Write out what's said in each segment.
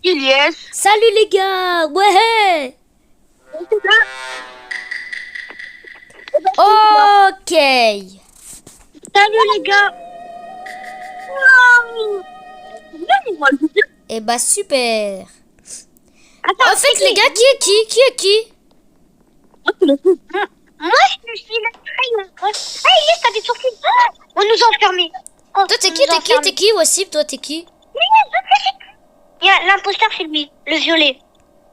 Yes. Salut les gars. Ouais. Ok. Salut les gars. Donnez-moi le bouton. Eh bah super. Attends, En fait les gars, qui est qui? Qui est qui? Moi, je suis le crayon. Ah, Yes, t'as des surprises. On nous a enfermés. Oh, Toi t'es on qui? nous a T'es qui? enfermés. T'es qui? Wassib, toi t'es qui? Il y a l'imposteur, c'est lui, le violet.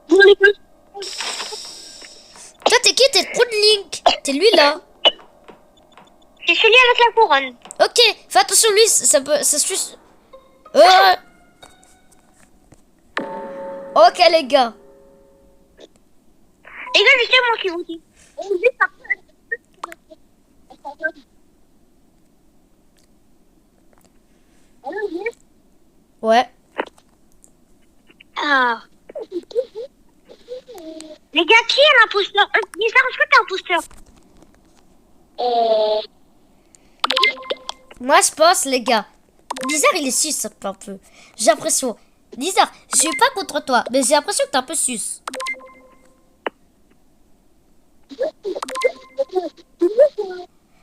Toi t'es qui? T'es le pro de Link. T'es lui là. C'est celui avec la couronne. Ok, fais attention lui, ça peut... Ça suit... Ok les gars. Les gars, je sais moi qui vous dis. Ouais. Ah. Les gars, qui est l'imposteur? Bizarre, est-ce que t'es imposteur? Moi je pense les gars. Bizarre il est sus un peu. J'ai l'impression. Bizarre, je suis pas contre toi, mais j'ai l'impression que t'es un peu sus.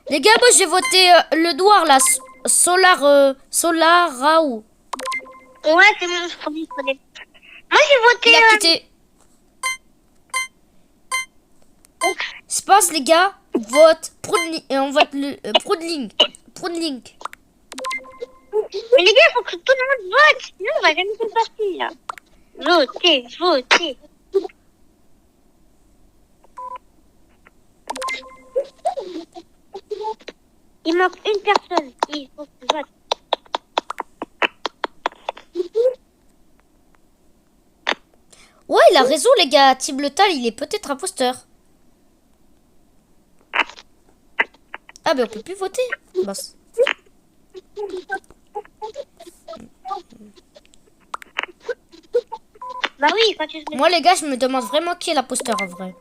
Les gars, moi j'ai voté le noir là, Solar Raoult. Ouais, c'est mon premier collègue. Moi, j'ai voté... Il a quitté. Je pense les gars, vote on vote le Proudlink. Proudlink. Mais les gars, il faut que tout le monde vote. Sinon, on va jamais se passer, là. Votez, votez. Il manque une personne. Il faut que tu votes. Ouais, il a raison les gars, Tibletal il est peut-être imposteur. Ah ben on peut plus voter. Mince. Bah oui, quand tu... Moi les gars, je me demande vraiment qui est l'imposteur en vrai.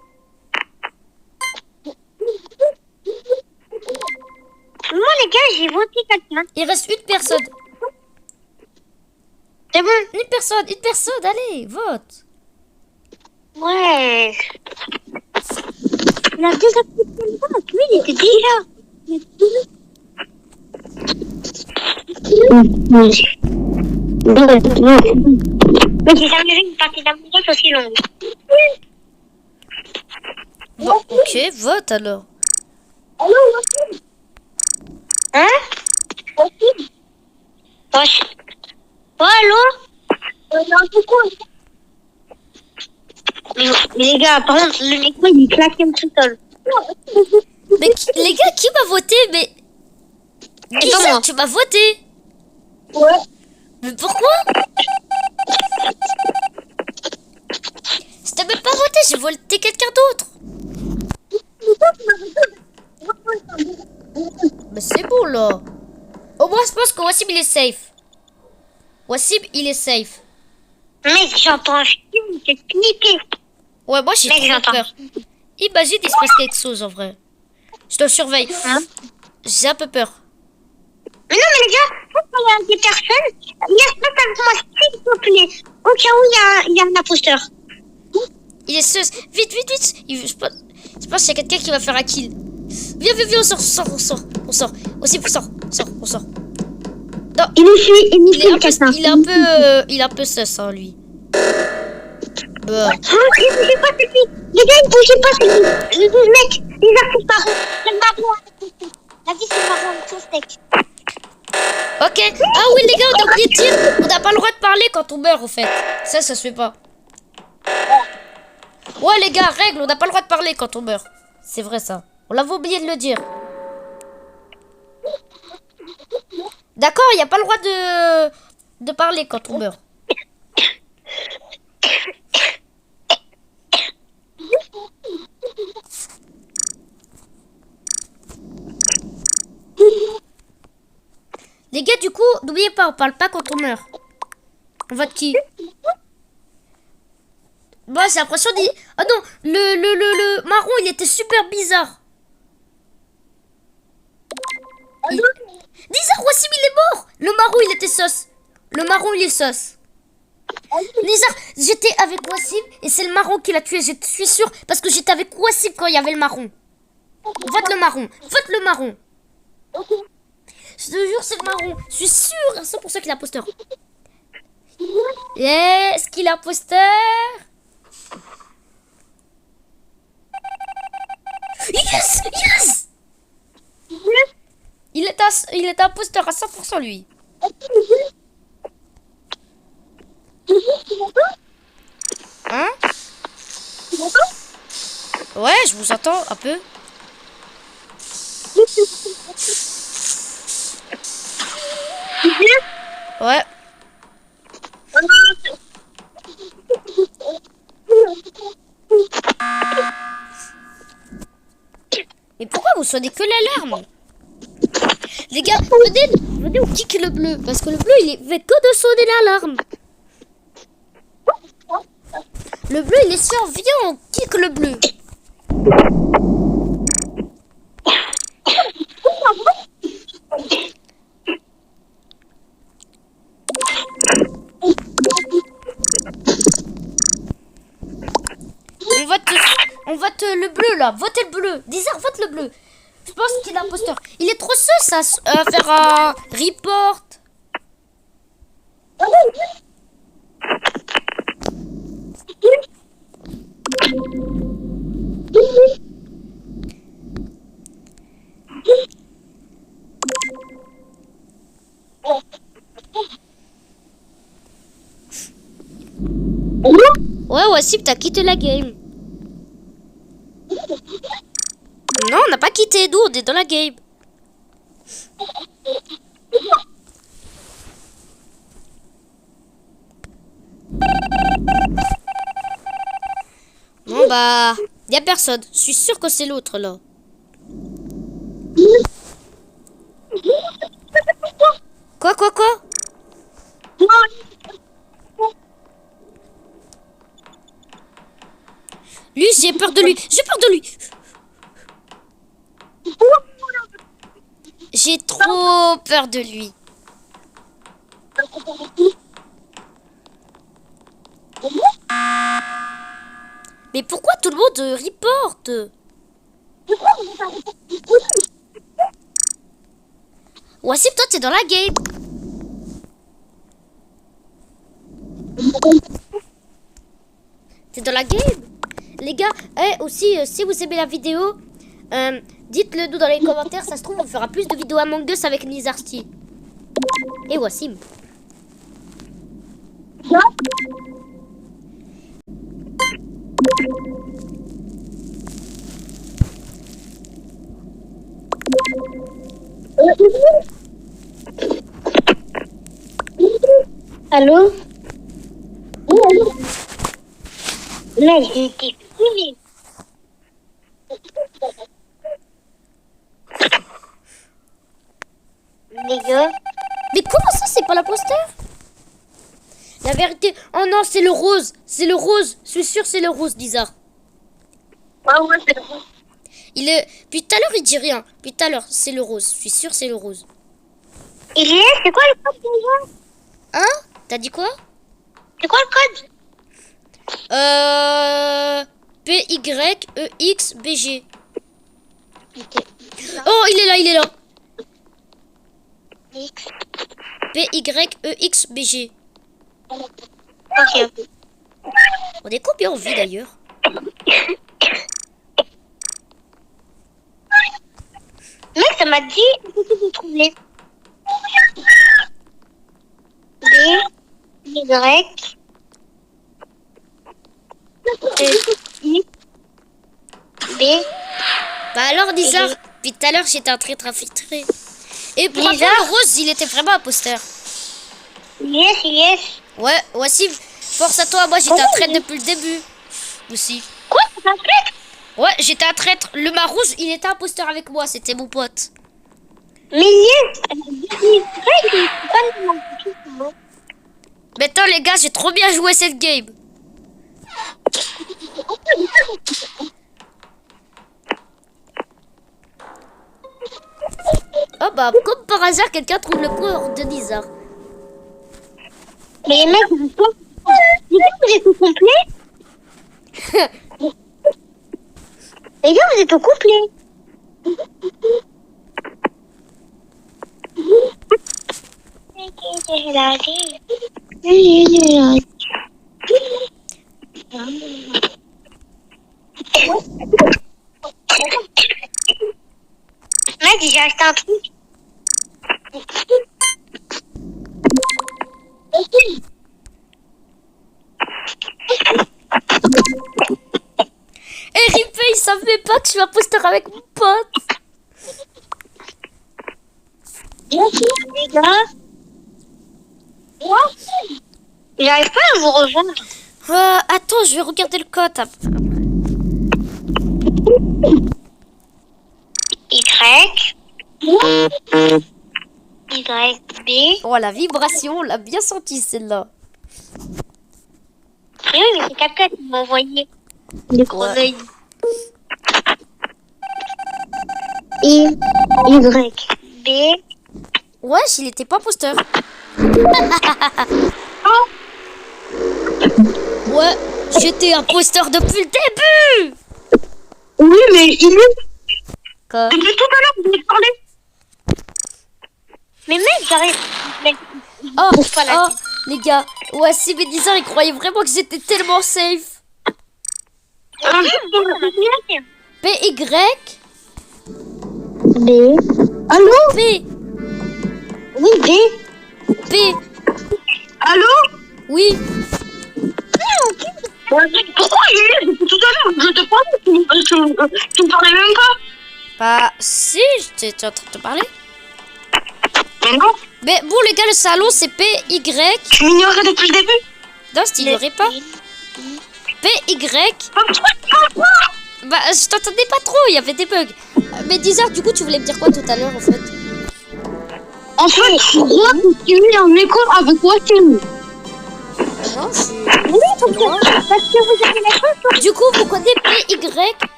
Moi, les gars, j'ai voté quelqu'un. Il reste une personne. C'est bon. Une personne, allez, vote. Ouais. Il a déjà fait le vote. Lui, il était déjà. Mais j'ai jamais vu une partie d'amour aussi longue. Bon, ok, vote alors. Hein? Wesh. Oh, allô? Mais les gars, par contre, le micro, il est claqué tout seul. Mais les gars, qui m'a voté? Mais Et Guizard, toi, moi? tu m'as voté. Ouais. Mais pourquoi? Je t'ai même pas voté, j'ai voté quelqu'un d'autre. Mais c'est bon là. Au moins je pense que Wassib il est safe. Wassib il est safe. Mec, j'entends un film, c'est cliqué. Ouais, moi j'ai Mec, trop j'entends. peur. Imagine il se passe quelque chose en vrai. Je te surveille. Hein? J'ai un peu peur. Mais non, mais les gars, quand il y a des personnes, il y a pas avec moi, s'il te plaît. Au cas où il y a un imposteur. Il est sus. Vite, vite, vite. Je pense qu'il y a quelqu'un qui va faire un kill. Viens, viens, viens, on sort. Wassib, on sort. Non, Il nous suit, il nous il est suit, un le peu, cassin. il est un peu sus, hein, lui. Bah. Il bougeait pas, c'est lui. Les gars, il bougeait pas, c'est lui. Le mec, les artistes marrons. C'est le marron avec son steak. La vie, c'est le marron avec son steak. Ok. Ah oui, les gars, on a oublié de dire. On n'a pas le droit de parler quand on meurt, au fait. Ça se fait pas. Ouais, les gars, règle, on n'a pas le droit de parler quand on meurt. C'est vrai, ça. On l'avait oublié de le dire. D'accord, il n'y a pas le droit de parler quand on meurt. Les gars, du coup, n'oubliez pas, on parle pas quand on meurt. On vote qui? Moi, j'ai l'impression d'y... Ah non, le marron, il était super bizarre. Bizarre, Wassib, il est mort. Le marron, il était sauce. Le marron, il est sauce. Nizar, j'étais avec Wassim et c'est le marron qui l'a tué, je suis sûr. Parce que j'étais avec Wassim quand il y avait le marron. Vote le marron, vote le marron. Je te jure, c'est le marron. Je suis sûr à 100% qu'il est imposteur. Est-ce qu'il est imposteur? Yes! Yes! Il est imposteur à 100% lui. Hein? Ouais, je vous attends un peu. Ouais. Mais pourquoi vous sonnez que l'alarme? Les gars, venez, on kick le bleu. Parce que le bleu, il fait que de sonner l'alarme. Le bleu, il est sûr. Viens, on kick le bleu. On vote le bleu là. Votez le bleu. Dizar, vote le bleu. Je pense qu'il est imposteur. Il est trop sus à faire un report. Ouais, Wassib, t'as quitté la game. Non, on n'a pas quitté, nous, on est dans la game. Bon bah, y a personne. Je suis sûr que c'est l'autre là. Quoi? Lui, j'ai peur de lui. J'ai peur de lui. J'ai trop peur de lui. Mais pourquoi tout le monde reporte? Wassib, toi, t'es dans la game. T'es dans la game. Les gars, aussi, si vous aimez la vidéo, dites-le nous dans les commentaires. Ça se trouve, on fera plus de vidéos Among Us avec Nizarty. Et Wassim. Allô? Mais j'étais fini. Les gars. Mais comment ça, c'est pas l'imposteur? La vérité. Oh non, c'est le rose. C'est le rose. Je suis sûr, c'est le rose, Nizar. Ah ouais, c'est bon. Il est. Puis tout à l'heure, il dit rien. Puis tout à l'heure, c'est le rose. Je suis sûr, c'est le rose. Et c'est quoi le code déjà? Hein? T'as dit quoi? C'est quoi le code? PYEXBG. Ok. Oh, il est là, il est là. X. PYEXBG. Ok. On est combien en vie d'ailleurs? Mec, ça m'a dit que vous trouvez. B, Y, I, B. Bah alors, Nizar, puis tout à l'heure, j'étais en train de infiltrer. Et pour Nizar? le rose, il était vraiment imposteur. Yes. Ouais, Wassim, force à toi, moi j'étais un traître depuis le début. Aussi. Quoi? C'est un traître? Ouais, j'étais un traître. Le Marouge, il était imposteur avec moi, c'était mon pote. Mais yes! C'est vrai que c'est pas le nom. Maintenant, les gars, j'ai trop bien joué cette game. Oh bah, comme par hasard, quelqu'un trouve le corps de Nizar. Mais les mecs, je sais pas Les gars, vous êtes au complet? Les gars, vous êtes au complet. Mec, j'ai acheté un truc. Et Ripé, il savait pas que je suis imposteur avec mon pote. Les gars. J'arrive pas à vous rejoindre. Attends, je vais regarder le code. YB. Oh, la vibration, on l'a bien senti celle-là. Oui, mais c'est quelqu'un qui m'a envoyé des gros Ouais. yeux. YB. Wesh, il était pas imposteur. Ouais, j'étais imposteur depuis le début. Oui, mais il est. Quoi? Depuis tout à l'heure, vous avez parlé. Mais mec, j'arrive. Mec, Oh, bouge pas la oh, les gars, ouais, si mes 10 ans, ils croyaient vraiment que j'étais tellement safe. PY, B. Allô? P, Oui, B. P, Allô? oui. Pourquoi il est depuis tout à l'heure? Je te parle, tu me parlais même pas. Bah, si, j'étais en train de te parler. Mais non, Mais bon, les gars, le salon, c'est PY. tu m'ignorais depuis le début. Non, je t'ignorais pas. PY. Bah, je t'entendais pas trop, il y avait des bugs. Mais 10 heures, du coup, tu voulais me dire quoi tout à l'heure, en fait? En fait, pourquoi tu es en écho avec Wassim? Non, je suis... Oui, parce que vous avez la chance. Du coup, vous connaissez PY.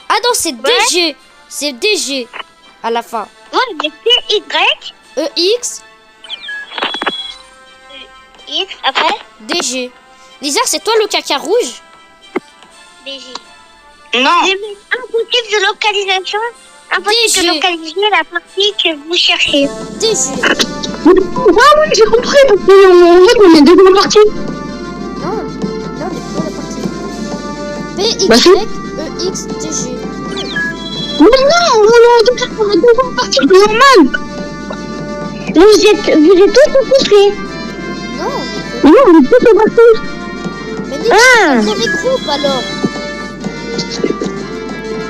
Ah non, c'est DG. C'est DG à la fin. Ouais, mais c'est Y. EX, X après DG. Lisa, c'est toi le caca rouge? BJ. Non. Impossible de localisation. Impossible DG. de localiser la partie que vous cherchez. DG. Ah oui, j'ai compris. Parce qu'on est déjà parti. Non, non, on est pas la partie. Bah, si. PY, EX, DG. Mais non, on est déjà parti. C'est normal. Vous êtes tous compris. Non, Non, on est tous partis. mais Nick, Ah. c'est mauvais groupe alors.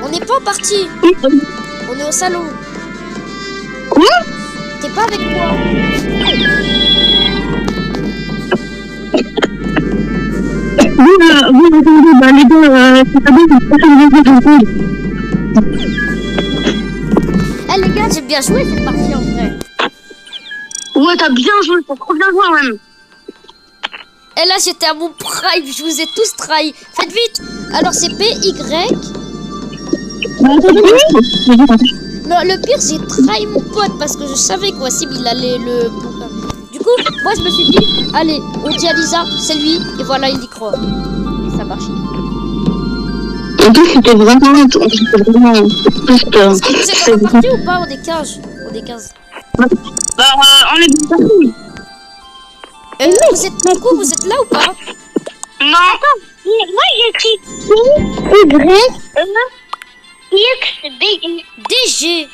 On n'est pas parti. On est au salon. Quoi? T'es pas avec moi. Vous attendez, bah les gars, c'est pas bien, c'est pas bien. Eh les gars, j'ai bien joué cette partie en vrai. Ouais, t'as bien joué, t'as trop bien joué même. Et là, j'étais à mon prime, je vous ai tous trahi. Faites vite. Alors, c'est PY. Non, le pire, j'ai trahi mon pote parce que je savais que Wassim, il allait le... Du coup, moi, je me suis dit, allez, on dit à Lisa, c'est lui. Et voilà, il y croit. Et ça marche. En plus, c'était vraiment juste... Est-ce que vous êtes reparti ou pas? On est 15. On est 15. Bah, on est bien parti. Vous êtes, du coup, vous êtes là ou pas? Non. Attends, moi j'ai écrit X, B, DG.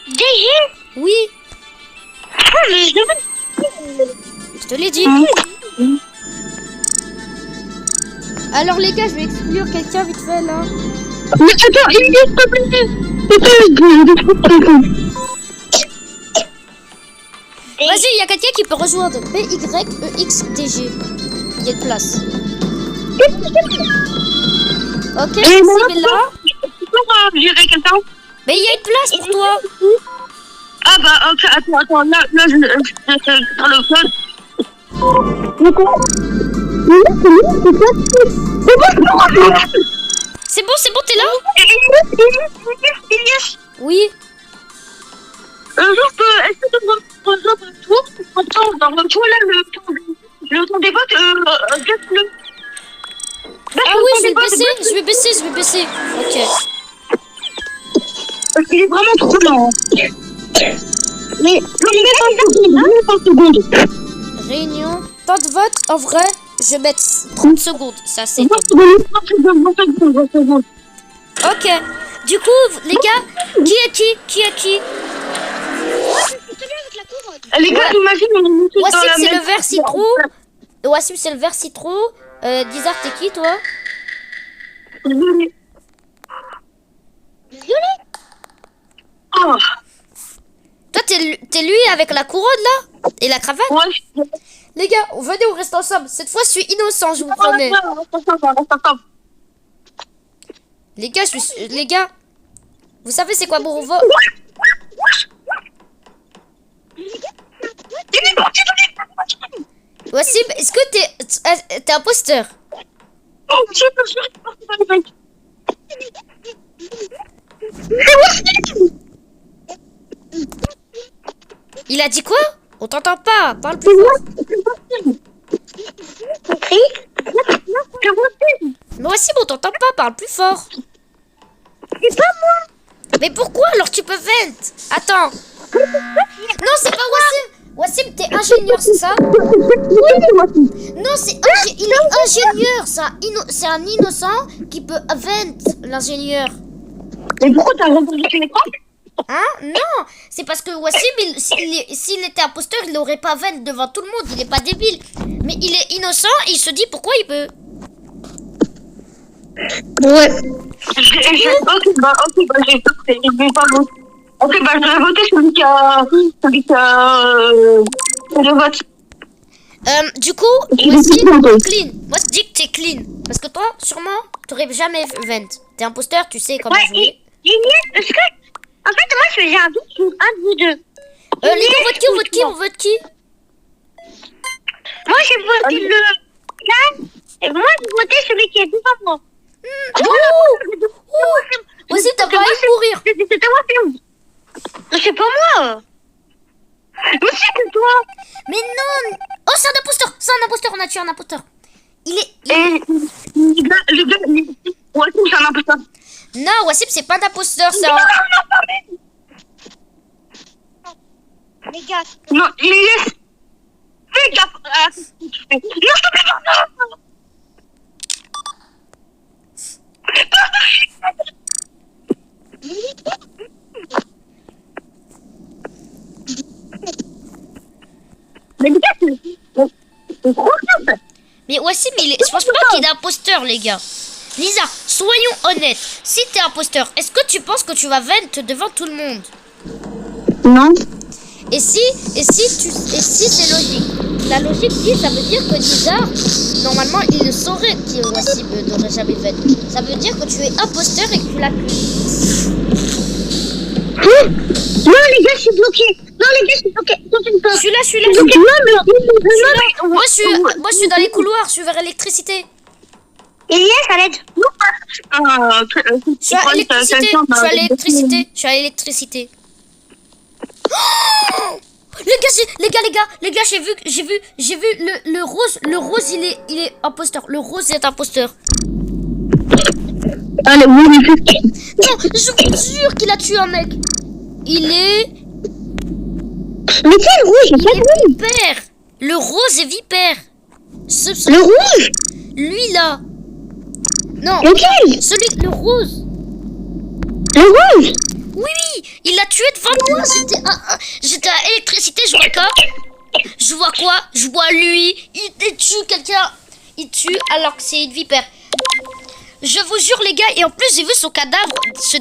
DG. Oui, Ah, mais je je te l'ai dit. Alors, les gars, je vais exclure quelqu'un vite fait là. Mais attends, il est s'il te plaît. Vas-y, il y a quelqu'un qui peut rejoindre PYEXDG. Il y a de place. Ok, Et moi, c'est là. tu peux virer quelqu'un? Mais il y a une place pour toi. Ah bah ok, attends, là je vais faire le code. Mais quoi? C'est bon, t'es là? Elias, Oui. est-ce que tu peux rejoindre un tour? Attends, dans le tour là, Le ton des votes, baisse-le. Ah oui, je vais le baisser, je vais baisser, je vais baisser. Ok. Parce qu'il est vraiment trop lent. Mais le pas secondes. Réunion. Temps de vote, en vrai, je vais mettre 30 secondes. Ça, c'est top. Ok. Du coup, les gars, qui est qui? Qui est qui? Les gars, imagine, on est monté dans Wassim, la c'est même- le vert citron. Wassim, c'est le vert citron. Dizar, t'es qui, toi? Violet. Oh, Toi, t'es lui avec la couronne, là? Et la cravate? ouais. Les gars, venez, on reste ensemble. Cette fois, je suis innocent, je vous promets. Les gars, les gars, vous savez c'est quoi mon vote? Wassim, est-ce que t'es imposteur? Il a dit quoi? On t'entend pas, parle plus fort. Mais Wassim, on t'entend pas, parle plus fort. C'est pas moi. Mais pourquoi alors tu peux vent? Attends. Non, c'est pas Wassim. Wassim, t'es ingénieur, c'est ça? Non, il est ingénieur. C'est un innocent qui peut vent, l'ingénieur. Mais pourquoi t'as répondu sur l'écran? Hein? Non, c'est parce que Wassim, s'il était imposteur, il n'aurait pas vent devant tout le monde. Il est pas débile. Mais il est innocent et il se dit pourquoi il peut. Ouais. Ok, bah, j'ai voté. Je vais pas voter. Ok, bah, je vais voter celui qui a fait le vote. Du coup, Wassim, clean. Moi, je dis que t'es clean. Parce que toi, sûrement, t'aurais jamais vent. T'es imposteur, tu sais comment jouer. Est-ce que... En fait, moi, j'ai un doute sur un de vous deux. Les gars, on vote qui? On vote qui? Moi, j'ai voté le... Et moi, j'ai voté celui qui est devant moi. Wassim, t'as pas envie de mourir. C'était moi, c'est pas moi. Mais c'est toi. Mais non. Oh, c'est un imposteur. C'est un imposteur. On a tué un imposteur. Il est... Et le gars, ouais, c'est un imposteur. Non, Wassim, c'est pas d'imposteur. C'est un... Les gars. Non, il est... Fais gaffe. Non, s'il te plaît, non. Mais les gars, c'est trop simple. Mais Wassim, je pense pas qu'il est imposteur, les gars. Lisa, soyons honnêtes. Si t'es imposteur, est-ce que tu penses que tu vas vent devant tout le monde? Non. Et si c'est logique? La logique dit, ça veut dire que Lisa, normalement, il le saurait que Wassim n'aurait jamais vent. Ça veut dire que tu es imposteur et que tu l'as tué. Non, les gars, je suis bloqué. Non, les gars, je suis bloqué. Je suis là. Moi, je suis dans les couloirs, je suis vers l'électricité. Elias, à l'aide. Je suis à l'électricité. Oh, les gars, j'ai vu le rose. Le rose, il est imposteur. Le rose est imposteur. Allez, oui. Non, je vous jure qu'il a tué un mec. Il est... Mais c'est le rouge, Il est vipère. Le rose est vipère. Le rouge. Lui, là. Non. Lequel? Le rose. Le rouge. Oui, il l'a tué devant moi. J'étais à l'électricité, je vois quoi? Je vois lui. Il tue quelqu'un. Il tue alors que c'est une vipère. Je vous jure, les gars, et en plus, j'ai vu son cadavre se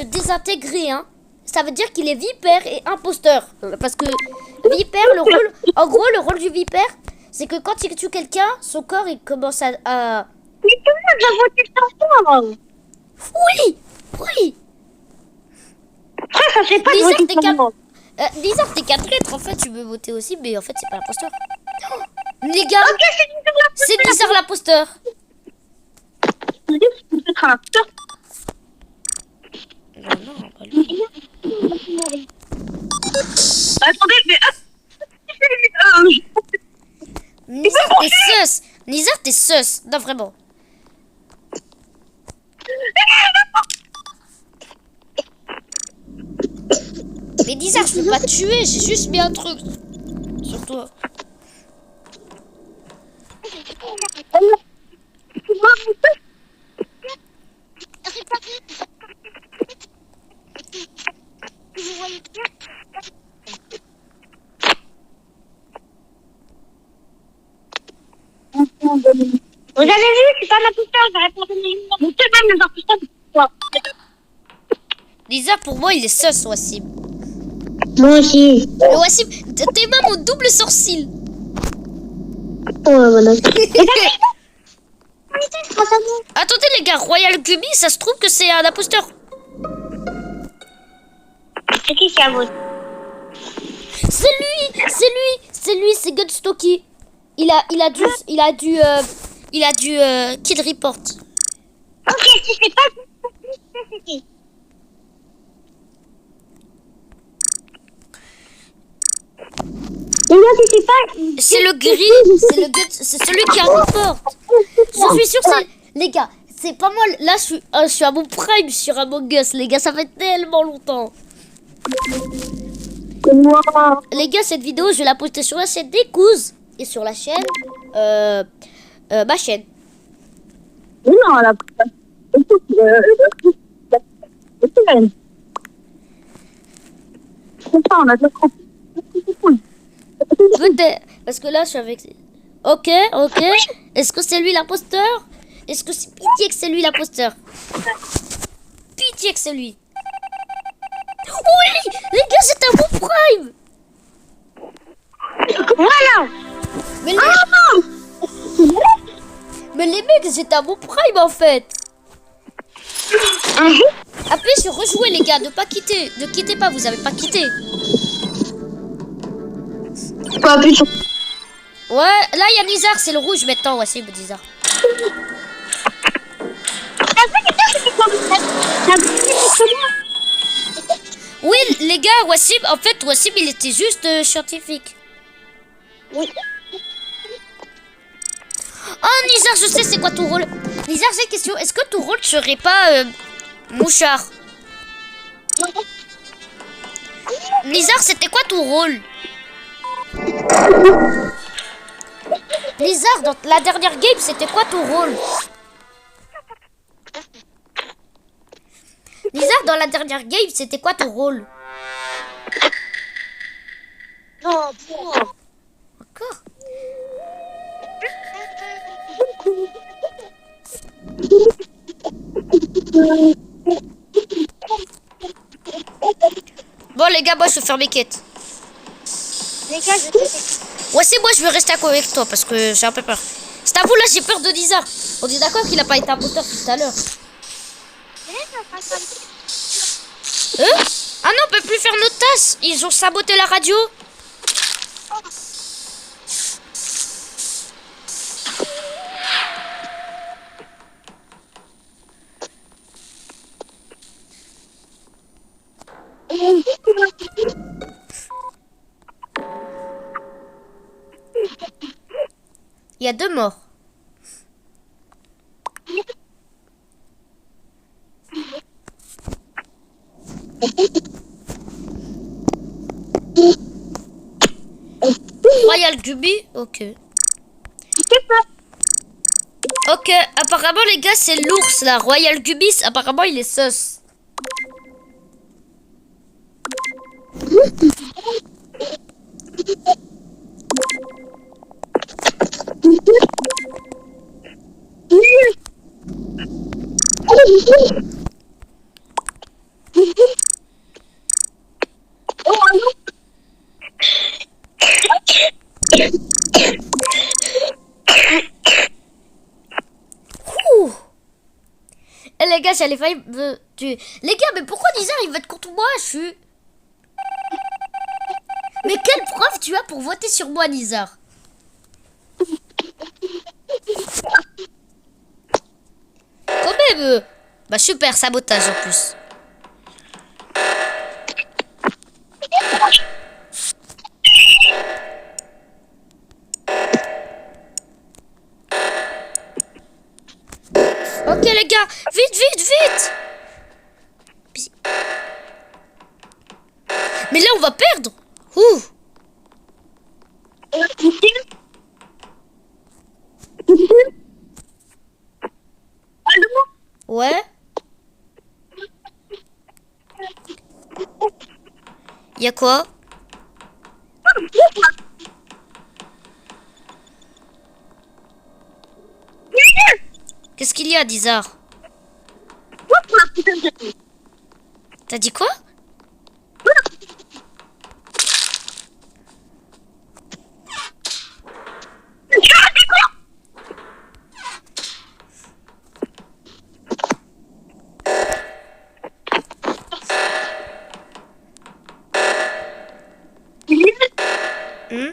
désintégrer, hein. Ça veut dire qu'il est vipère et imposteur. Parce que vipère, en gros, le rôle du vipère, c'est que quand il tue quelqu'un, son corps, il commence à... Mais tout le monde a voté sans toi. Oui. Frère, ça fait pas de Lisa, voter sans moi. Lisa, t'es qu'un traître, en fait, tu veux voter aussi, mais en fait, c'est pas l'imposteur. Oh, les gars, Ok, c'est bizarre l'imposteur. Peut-être un acteur. Non, pas lui. Attendez, mais... Lisa, T'es sus. Nizar, t'es sus. Non, vraiment. Mais Nizar, je peux pas te tuer. J'ai juste mis un truc sur toi. Vous avez vu, c'est pas un imposteur, j'aurais pas donné une. Mais toi-même, les imposteurs, c'est quoi? Nizar, pour moi, il est sus, Wassim. Moi aussi. Mais Wassim, t'es même au double sourcil. Ouais, voilà. Attendez, les gars, Royal Gummy, ça se trouve que c'est un imposteur. C'est qui qui a voté? C'est lui, c'est Gunstocky. Il a dû kill report. Ok, si c'est pas c'est qui? Non, si c'est pas... C'est le gris, c'est celui qui a report. Je suis sûr, c'est... Les gars, c'est pas moi, là je suis à mon prime sur Among Us, les gars, ça fait tellement longtemps. Les gars, cette vidéo, je vais la poster sur la chaîne des Couz et sur la chaîne, ma chaîne. Non, la... on a déjà compris. Peut-être, parce que là, je suis avec... Ok. Est-ce que c'est lui l'imposteur? Est-ce que c'est pitié que c'est lui l'imposteur? Pitié que c'est lui. Oui, les gars, c'est un bon prime. Voilà. Mais les mecs, c'est un bon prime en fait. Appuyez sur rejouer les gars, ne pas quitter. Ne quittez pas, vous avez pas quitté. Pas appuyer sur... Ouais, là il y a Nizar, c'est le rouge maintenant. Ouais, c'est Nizar. Oui, les gars, Wassim, en fait, Wassim, il était juste scientifique. Oui. Oh, Nizar, je sais c'est quoi ton rôle. Nizar, j'ai une question. Est-ce que ton rôle serait pas mouchard? Nizar, c'était quoi ton rôle? Nizar, dans la dernière game, c'était quoi ton rôle? Nizar, dans la dernière game, c'était quoi ton rôle? Non, Encore? Bon, les gars, moi, je vais faire mes quêtes. les gars, je sais. Ouais, c'est moi, je vais rester avec toi parce que j'ai un peu peur. C'est à vous, là, j'ai peur de Nizar. On est d'accord qu'il a pas été imposteur tout à l'heure. Ah non, on peut plus faire notre tasse. Ils ont saboté la radio. Il y a 2 morts. Royal Gubi, ok. Ok, apparemment les gars c'est l'ours là. Royal Gubis, apparemment il est sus. Ouh. Eh les gars, j'allais failli me tuer. Les gars, mais pourquoi Nizar il vote contre moi? Je suis... Mais quelle preuve tu as pour voter sur moi, Nizar? Quand même. Bah super, sabotage en plus. Ok les gars, vite, vite, vite. Mais là on va perdre. Ouh. Ouais. Y'a quoi? Qu'est-ce qu'il y a, Dizar? T'as dit quoi? Hmm?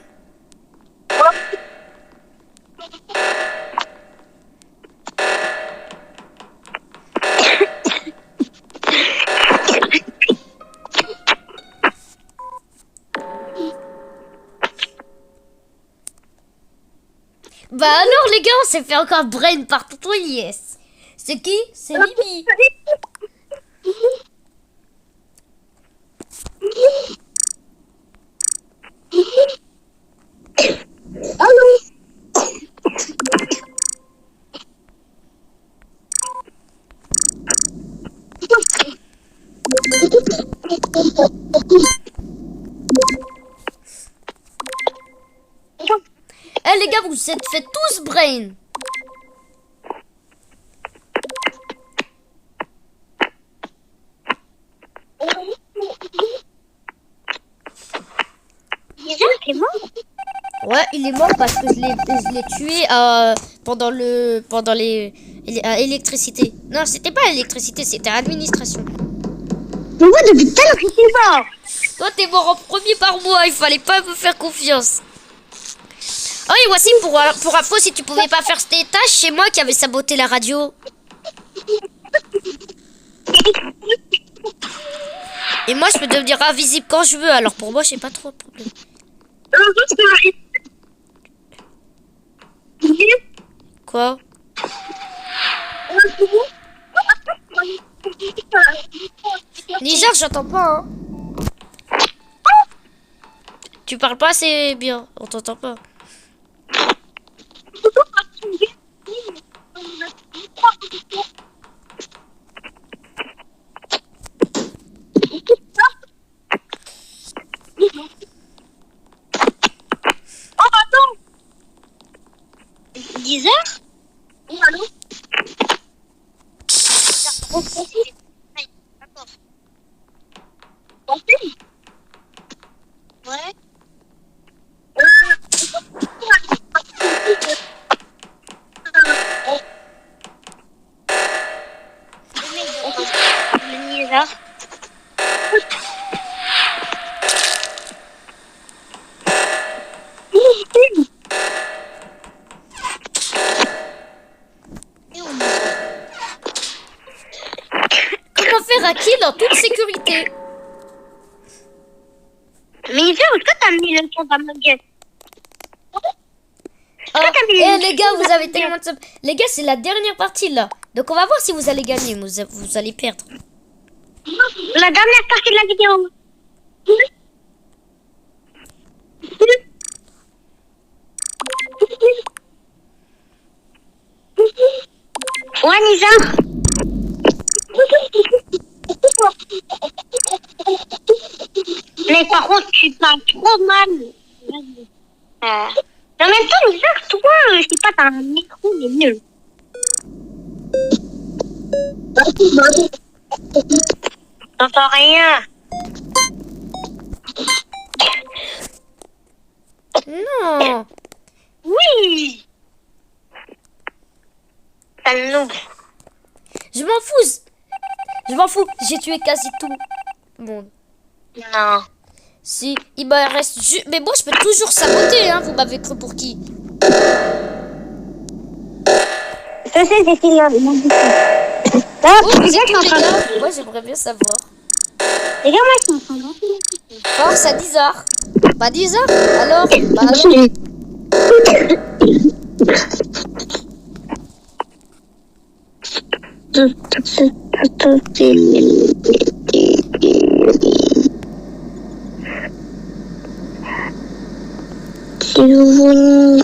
Bah alors les gars, on s'est fait encore brain par tonton Yes. C'est qui? C'est Mimi. Eh les gars, vous êtes fait tous brain. Ouais, il est mort parce que je l'ai tué pendant l'électricité. Non, c'était pas l'électricité, c'était l'administration. Mais moi, depuis tout à l'heure, je suis mort. Toi, t'es mort en premier par moi, il fallait pas me faire confiance. Oh, et voici pour info, si tu pouvais pas faire tes tâches, c'est moi qui avais saboté la radio. Et moi, je peux devenir invisible quand je veux, alors pour moi, j'ai pas trop de problème. Quoi? Niger, j'entends pas, hein. Tu parles pas assez bien, on t'entend pas. Oh, attends. 10 heures? Oui, allô? Ouais. Comment faire un kill en toute sécurité? Mais est-ce que t'as mis le son dans ma gueule? Oh, et les gars, vous avez tellement de sub. Les gars, c'est la dernière partie là. Donc on va voir si vous allez gagner, vous allez perdre. La dernière partie de la vidéo. Ouais, Nisa. Mais par contre, tu parles trop mal. En même temps, Nisa, toi, je sais pas, t'as un micro, il est nul. T'entends rien. Non. Oui. T'as le noob. Je m'en fous. Je m'en fous. J'ai tué quasi tout le monde. Non. Si, il me reste juste... Mais moi, je peux toujours saboter, hein. Vous m'avez cru pour qui? Ça, c'est des filles, là. Oh, vous êtes où, les gars? Moi, j'aimerais bien savoir. Les gars, moi, je suis en train de... Force à 10 heures. Pas 10 heures? Alors? Bah alors. Si vous voulez...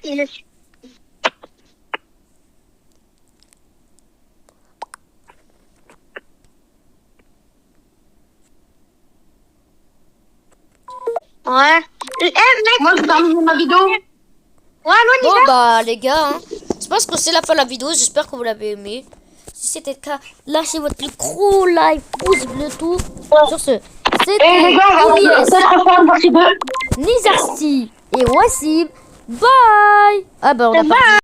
Il est... Ouais. Eh, mec, Moi, je termine ma vidéo. ouais, allô, Bon Nisa? bah les gars, hein, je pense que c'est la fin de la vidéo. J'espère que vous l'avez aimé. Si c'était le cas, lâchez votre plus gros like, pouce bleu, tout. Sur ce, Et les c'était gars, on va Ilyes, peut-être faire une partie 2. Nizarsti et Wassim. Bye. Ah bah on a pas Bye.